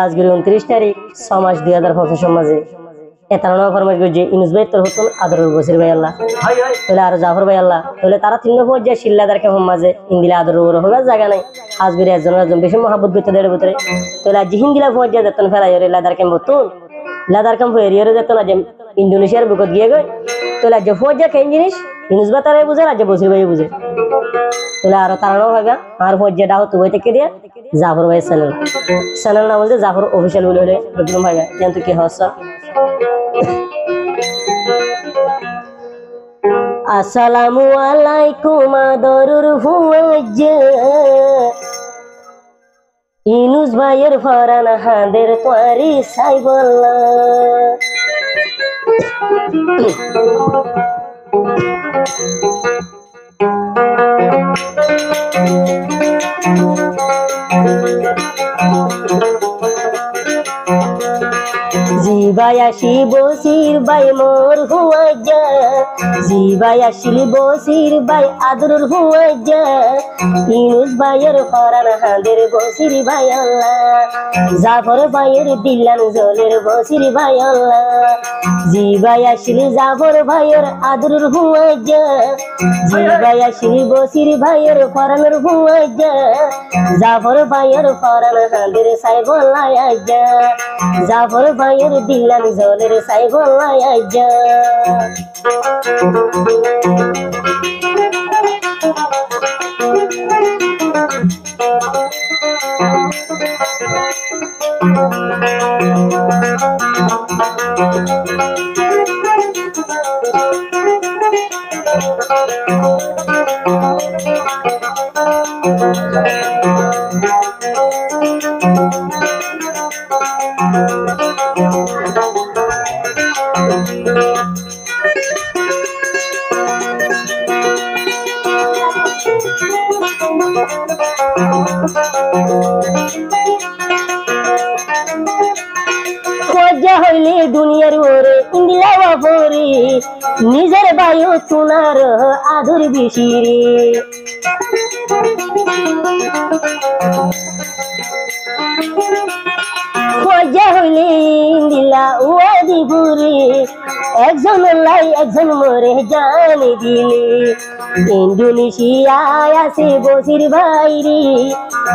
আজকের 29 তারিখ 6 মাস 2025 মাঝে এতানো ফরমাইশ করছে ইনুস ভাই তোর হতুন আদরুল বসির ভাই আল্লাহ তাহলে আর জাফর ভাই আল্লাহ তাহলে তারা তিন পর্যায়ে শিল্লাদারকে হোম মাঝে ইন্দিলা আদরুল হবার জায়গা নাই আজকের একজন বেশি মহাব্বত করতে দেড় ভিতরে তাহলে আজ হিন্দিলা পর্যায়ে যেতেন ফেলাই লাদারকে মতুন লাদারকে এরিয়ারে যেত না যে ইন্দোনেশিয়ার বুকত গিয়ে গই তাহলে আজ পর্যায়ে কেন জিনিস ইনুস ভাই তারাই বুঝে আজ বসির ভাই বুঝে তাহলে আরো তারানো ভাবে আর পর্যায়েটা হতো বই থেকে দিয়ে জাফর ভাই চ্যানেল না বলতে জাফর অফিসিয়াল বলে হলে একদম ভাইয়া কিন্তু কি হচ্ছে আসসালামু আলাইকুম আদরুর হুয়াজ্জা ইনুস ভাইয়ের ফরান হাদের তোয়ারি সাইবল্লা জিবায়াশি বসির বাই মোর হুয়াজ্জা জিবায়াশি বসির বাই আদরুল হুয়াজ্জা ইনুস ভাইয়ের ফরান হাদের বসির ভাই আল্লাহ জাফর ভাইয়ের দিলান জলের বসির ভাই আল্লাহ জিবায়াশি জাফর ভাইয়ের আদরুল হুয়াজ্জা জিবায়াশি বসির ভাইয়ের ফরানের হুয়াজ্জা জাফর ভাইয়ের ফরান হাদের সাইবল্লাহ আজ্জা জাফর ভাইয়ের দিলান জলের সাইবল্লাহ আজ্জা হইলে দুনিয়ার ওরে ইন্দিলা বাবরে নিজের বায়ু তুনার আদর বিশিরে খোঁজা হইলে ইন্দিলা ওয়াদিপুরে একজন লাই একজন মরে জানি দিলে ইন্দোনেশিয়ায় আছে বসির ভাইরে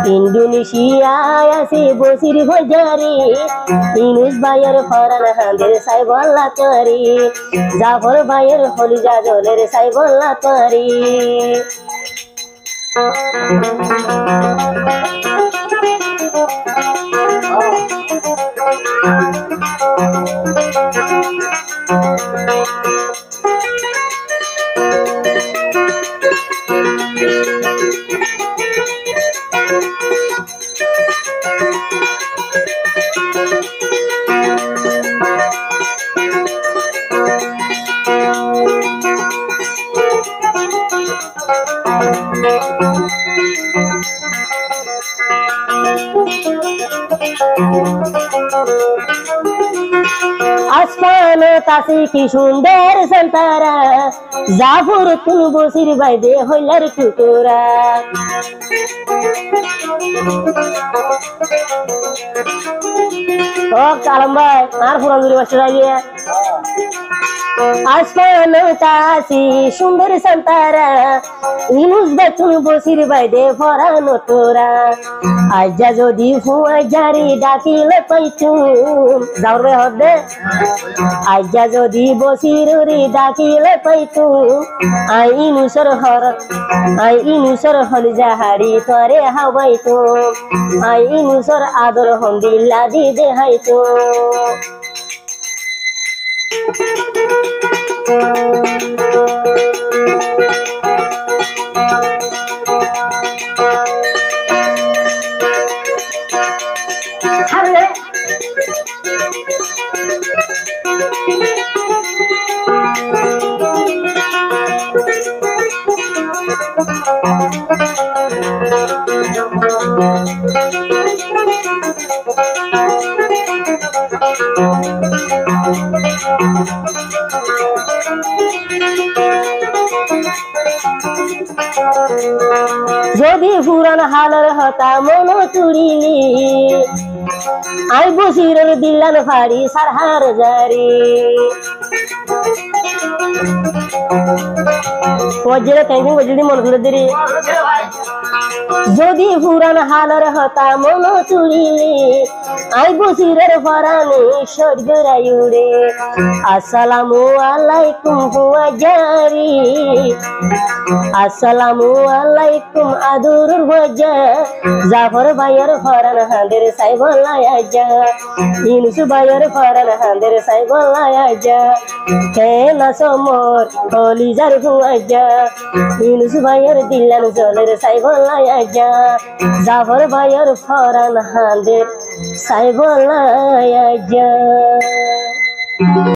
ইন্দোনেশিয়ায় আছে বসির ভাইজারে ইনুস ভাইয়ের ফরান হাদের সাইবল্লা তোরে জাফর ভাইয়ের হলিজা জলের সাইবল্লা তোরে আসমান তাসি কি সুন্দর সন্তারা জাফর তুল বসির ভাই দে হইলার টুকুরা ও কালাম ভাই আর পুরান দূরে বসে যাইয়ে আসমান তাসি সুন্দর সন্তারা ইনুস ভাই তুল বসির ভাই দে ফরানো তোরা আজ্জা যদি হুয়া জারি ডাকিলে পাইতুম যাওর ভাই হদে আজ্জা যদি বসির রে ডাকিলে পাইতুম আই ইনুসর হলিজা হাড়ি তোরে হাওয়াইতুম আই ইনুসর আদর হন্দিল্লা দি দেহাইতুম যদি যদি পুরান হালের হতা মন তুড়িলি আই বসিরের দিলান ফাড়ি সারহার জারি ফজরে থ্যাংক ইউ যদি মন তুলে দিরি যদি পুরান হালের হতা মন তুড়িলি আই বসিরের ফরানি স্বর্গরাই উড়ে আসসালামু আলাইকুম হুয়া জারি আসসালামু আলাইকুম আদুর ভজা জাফর ভাইয়ের ফরান হাঁদের সাই বলায়া যা ইনুস ভাইয়ের ফরান হাঁদের সাই বলায়া যা কেনা সমর কলিজার হুয়া যা ইনুস ভাইয়ের দিলান জলের সাই বলায়া যা জাফর ভাইয়ের ফরান হাঁদের সাই বলায়া যা